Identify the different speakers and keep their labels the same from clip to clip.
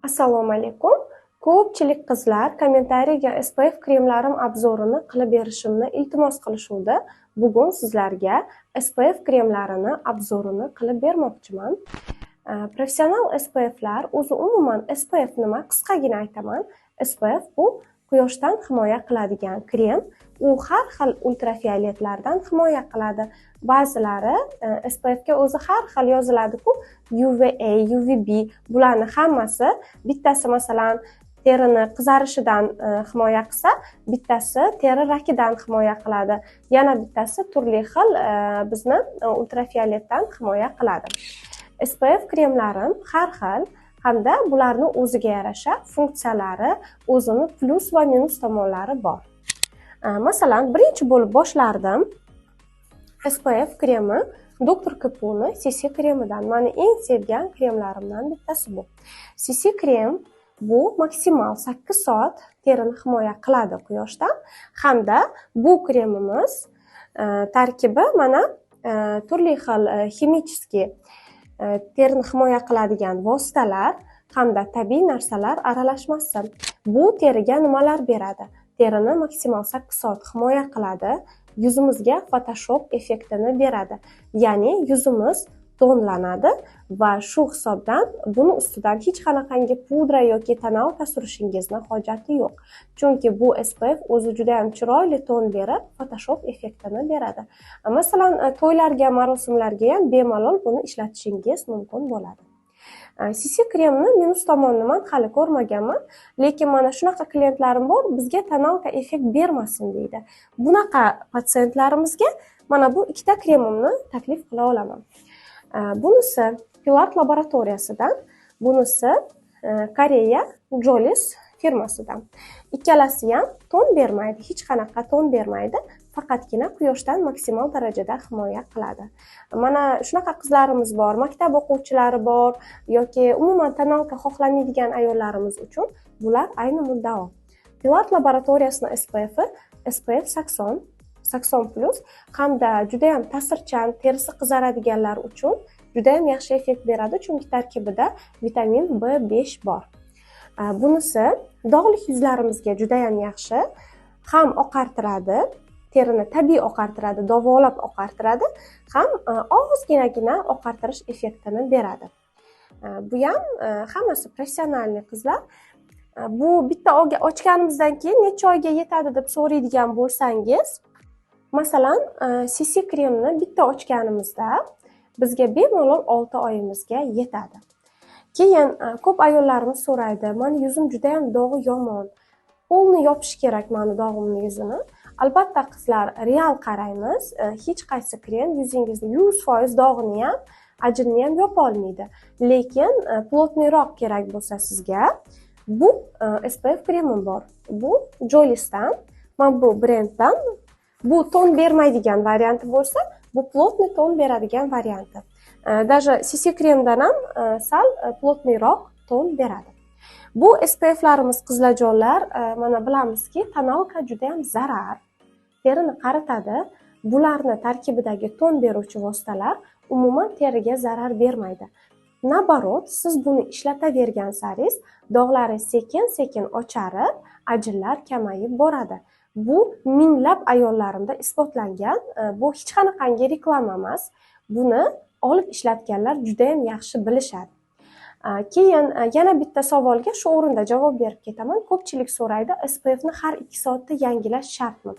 Speaker 1: Assalomu alaykum. Ko'pchilik qizlar kommentariyaga SPF kremlarim obzorini qilib berishimni iltimos qilishuvdi. Bugun sizlarga SPF kremlarini obzorini qilib bermoqchiman. Professional SPFlar o'zi umuman SPF nima? Qisqagina aytaman. SPF bu quyoshdan himoya qiladigan krem. U har xil ultrafioletlardan himoya qiladi. Ba'zilari SPFga o'zi har xil yoziladi-ku, UVA, UVB bularni hammasi, bittasi masalan terini qizarishidan himoya qilsa, bittasi teri rakidan himoya qiladi. Yana bittasi turli xil bizni ultrafioletdan himoya qiladi. SPF kremlarim har xil hamda bularni o'ziga yarasha funksiyalari, o'zini plus va minus tomonlari bor. Masalan, birinchi bo'lib boshlardim. SPF kremi Dr. Kapuni CC kremidan. Meni eng sevgan kremlarimdan bittasi bu. CC krem bu maksimal 8 soat terini himoya qiladi quyoshdan hamda bu kremimiz tarkibi mana turli xil ximichеский terini himoya qiladigan vositalar hamda tabiiy narsalar aralashmasi. Bu teriga nimalar beradi? Terini maksimal 8 soat himoya qiladi, yuzimizga Photoshop effektini beradi. Ya'ni yuzimiz tonlanadi va shu hisobdan buni ustidan hech qanaqangi pudra yoki tonalka surishingizni hojati yo'q. Chunki bu SPF o'zi juda ham chiroyli ton berib, Photoshop effektini beradi. Masalan, to'ylarga, marosimlarga ham bemalol buni ishlatishingiz mumkin bo'ladi. CC kremni minus tomonini men hali ko'rmaganman, lekin mana shunaqa klientlarim bor, bizga tonalka effekt bermasin deydi. Bunaqa patsientlarimizga mana bu ikkita kremimni taklif qila olaman. Bunisi Pilat laboratoriyasidan, bunisi Koreya Jolis firmasidan. Ikkalasi ham ton bermaydi, hech qanaqa ton bermaydi. Faqatgina quyoshdan maksimal darajada himoya qiladi. Mana shunaqa qizlarimiz bor, maktab o'quvchilari bor yoki umuman tonalka xohlamaydigan ayollarimiz uchun bular ayni muddao. Pilat laboratoriyasining SPF 80+ hamda juda ham ta'sirchan, terisi qizaradiganlar uchun juda ham yaxshi effekt beradi, chunki tarkibida vitamin B5 bor. Bunisi dog'li yuzlarimizga juda ham yaxshi, ham oqartiradi, terini tabiiy oqartiradi, davolab oqartiradi, ham ozginagina oqartirish effektini beradi. Bu ham hammasi professionalniy qizlar. Bu bitta ochganimizdan keyin necha oyga yetadi deb so'raydigan bo'lsangiz, masalan, CC kremni bitta ochganimizda bizga bemalol 6 oyimizga yetadi. Keyin ko'p ayollarimiz so'raydi, "Meni yuzim juda ham dog'i yomon. Polni yopish kerak meni dog'imni yuzini." Albatta qizlar, real qaraymiz. Hech qaysi krem yuzingizni 100% dog'ini ham, ajinni ham yopa olmaydi. Lekin plotniyroq kerak bo'lsa sizga, bu SPF kremim bor. Bu Jolisdan, men bu brenddan. Bu ton bermaydigan varianti bo'lsa, bu plotniy ton beradigan varianti. Даже CC kremdan ham sal plotniyroq ton beradi. Bu SPFlarimiz qizlajonlar, mana bilamizki, tonalka juda ham zarar. Terini qaritadi. Bularni tarkibidagi ton beruvchi vositalar umuman teriga zarar bermaydi. Nabarot, siz buni ishlatavergan saringiz dog'laringiz sekin-sekin ocharib, ajinlar kamayib boradi. Bu minglab ayollarimda isbotlangan. Bu hech qanaqangi reklama emas. Buni olib ishlatganlar juda ham yaxshi bilishadi. Keyin yana bitta savolga shu o'rinda javob berib ketaman. Ko'pchilik so'raydi, SPFni har 2 soatda yangilash shartmi?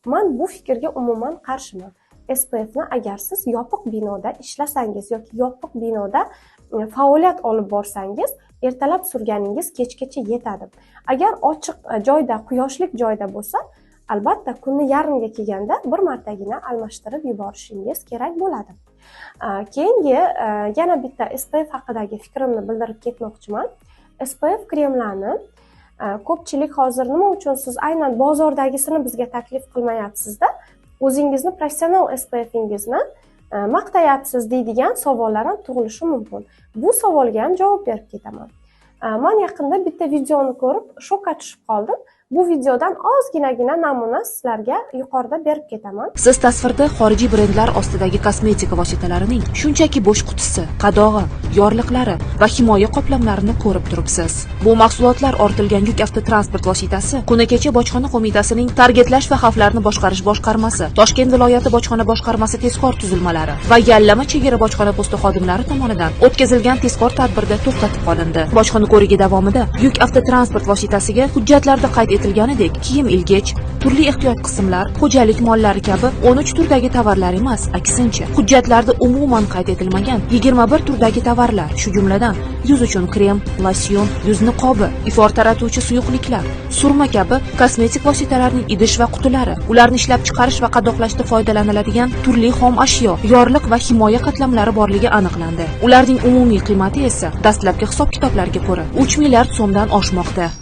Speaker 1: Men bu fikrga umuman qarshiman. SPFni agar siz yopiq binoda ishlasangiz yoki yopiq binoda faoliyat olib borsangiz, ertalab surganingiz kechgacha yetadi. Agar ochiq joyda, quyoshli joyda bo'lsa, albatta kunni yarmiga kelganda bir martagina almashtirib yuborishingiz kerak bo'ladi. Keyingi yana bitta SPF haqidagi fikrimni bildirib ketmoqchiman. SPF kremlarni ko'pchilik hozir nima uchun siz aynan bozordagisini bizga taklif qilmayapsizda, o'zingizni professional SPFingizni maqtayapsiz deydigan savollar ham tug'ilishi mumkin. Bu savolga ham javob berib ketaman. Men yaqinda bitta videoni ko'rib shokka tushib qoldim. Bu videodan ozginagina namuna sizlarga yuqorida berib ketaman.
Speaker 2: Siz tasvirda xorijiy brendlar ostidagi kosmetika vositalarining shunchaki bo'sh qutisi, qadog'i, yorliqlari va himoya qoplamlarini ko'rib turibsiz. Bu mahsulotlar ortilgan yuk avtotransport vositasi kuni kecha Bojxona qo'mitasining targetlash va xavflarni boshqarish boshqarmasi, Toshkent viloyati bojxona boshqarmasi tezkor tuzilmalari va yallama chegara bojxona posti xodimlari tomonidan o'tkazilgan tezkor tadbirda to'xtatib qolindi. Bojxona ko'rigi davomida yuk avtotransport vositasiga hujjatlarda qayd etilganidek kiyim ilgich, turli ehtiyot qismlar, xo'jalik mollari kabi 13 turdagi tovarlar emas, aksincha, hujjatlarda umuman qayd etilmagan 21 turdagi tovarlar, shu jumladan yuz uchun krem, losyon, yuz niqobi, ifor taratuvchi suyuqliklar, surma kabi kosmetik vositalarning idish va qutilari, ularni ishlab chiqarish va qadoqlashda foydalaniladigan turli xom ashyo, yorliq va himoya qatlamlari borligi aniqlandi. Ularning umumiy qiymati esa dastlabki hisob-kitoblarga ko'ra 3 milliard so'mdan oshmoqda.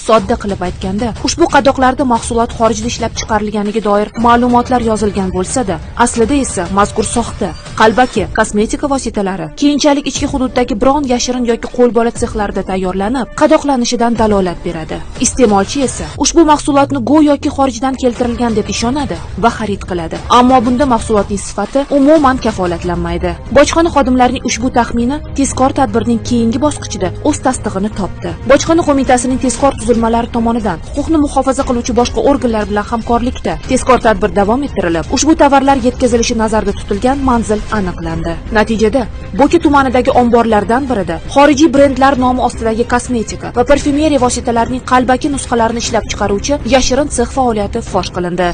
Speaker 2: Sodda qilib aytganda, ushbu qadoqlarda mahsulot xorijda ishlab chiqarilganiga doir ma'lumotlar yozilgan bo'lsa-da, aslida esa mazkur soxta, qalbaki kosmetika vositalari keyinchalik ichki hududdagi biron yashirin yoki qo'lbola sexlarda tayyorlanib, qadoqlanishidan dalolat beradi. Iste'molchi esa ushbu mahsulotni go'yoki xorijdan keltirilgan deb ishonadi va xarid qiladi. Ammo bunda mahsulotning sifati umuman kafolatlanmaydi. Bojxona xodimlarining ushbu taxmini tezkor tadbirning keyingi bosqichida o'z tasdig'ini topdi. Bojxona qo'mitasining tezkor tuzilmalari tomonidan huquqni muhofaza qiluvchi boshqa organlar bilan hamkorlikda tezkor tadbir davom ettirilib, ushbu tovarlar yetkazilishi nazarda tutilgan manzil aniqlandi. Natijada Bo'ki tumanidagi omborlardan birida xorijiy brendlar nomi ostidagi kosmetika va parfyumeriya vositalarining qalbaki nusxalarini ishlab chiqaruvchi yashirin sex faoliyati fosh qilindi.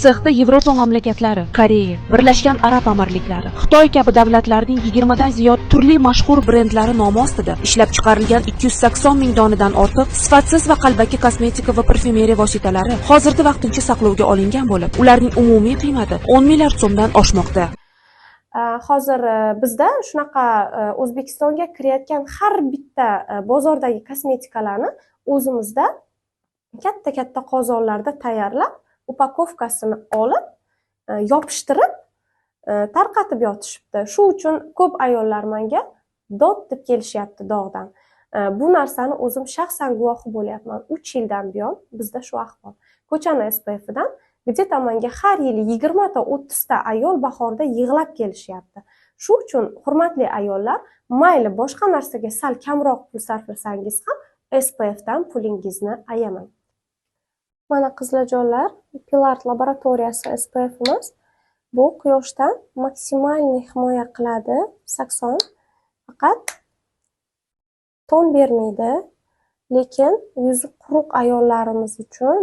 Speaker 2: Sexda Yevropa mamlakatlari, Koreya, Birlashgan Arab Amirliklari, Xitoy kabi davlatlarning 20 dan ziyod turli mashhur brendlari nomi ostida ishlab chiqarilgan 280 ming donadan ortiq sifatsiz va qalbaki kosmetika va parfyumeriya vositalari hozirda vaqtincha saqlovga olingan bo'lib, ularning umumiy qiymati 10 milliard so'mdan oshmoqda.
Speaker 1: Hozir bizda shunaqa O'zbekistonga kirayotgan har bitta bozordagi kosmetikalarni o'zimizda katta qozonlarda tayyorlab, upakovkasini olib, yopishtirib, tarqatib yotishibdi. Shu uchun ko'p ayollar menga dod deb kelishyapti dog'dan. Bu narsani o'zim shaxsan guvohi bo'lyapman. 3 yildan buyon bizda shu ahvol. Ko'chani SPF'dan где-то menga har yili 20 ta 30 ta ayol bahorda yig'lab kelishyapti. Shu uchun hurmatli ayollar, mayli boshqa narsaga sal kamroq pul sarflasangiz ham SPFdan pulingizni ayamang. Mana qizlarjonlar, Pilar laboratoriyasi SPFimiz. Bu quyoshdan maksimalniy himoya qiladi, 80. Faqat ton bermaydi, lekin yuzi quruq ayollarimiz uchun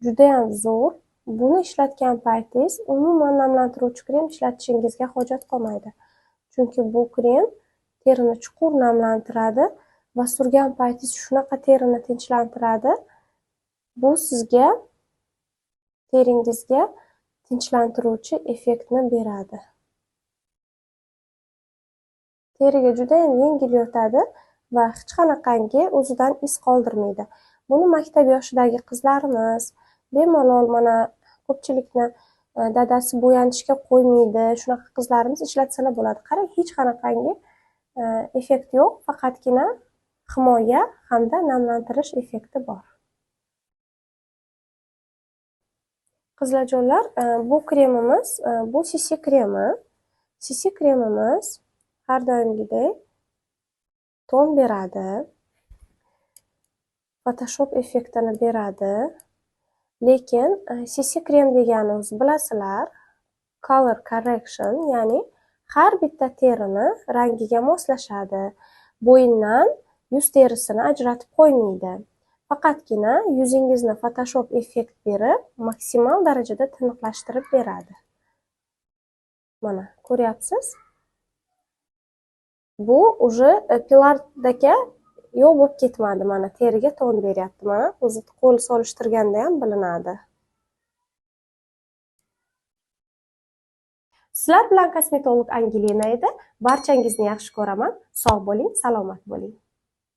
Speaker 1: juda ham zo'r. Buni ishlatgan paytingiz umuman namlantiruvchi krem ishlatishingizga hojat qolmaydi. Chunki bu krem terini chuqur namlantiradi va surgan paytingiz shunaqa terini tinchlantiradi. Bu sizga teringizga tinchlantiruvchi effektni beradi. Teriga juda ham yengil yotadi va hech qanaqangi o'zidan iz qoldirmaydi. Buni maktab yoshidagi qizlarimiz bemalol mana ko'pchilikni dadasi bo'yanishga qo'ymaydi, shunaqa qizlarimiz ishlatsalar bo'ladi. Qarang, hech qanaqangi effekt yo'q, faqatgina himoya hamda namlantirish effekti bor. Qizlarjonlar, bu kremimiz, bu CC kremi. CC kremimiz har doimgidek ton beradi, Photoshop effektini beradi. Lekin CC krem degani o'zi bilasizlar, color correction, ya'ni har bitta terini rangiga moslashadi. Bo'yindan yuz terisini ajratib qo'ymaydi. faqatgina yuzingizni Photoshop effekt berib, maksimal darajada tiniqlashtirib beradi. Mana, ko'ryapsiz? Bu уже pilardaka yo'q bo'lib ketmadi. Mana teriga ton beryapti. Mana o'zi qo'l solishtirganda ham bilinadi. Sizlar bilan kosmetolog Angelina edi. Barchangizni yaxshi ko'raman. Sog' bo'ling, salomat bo'ling.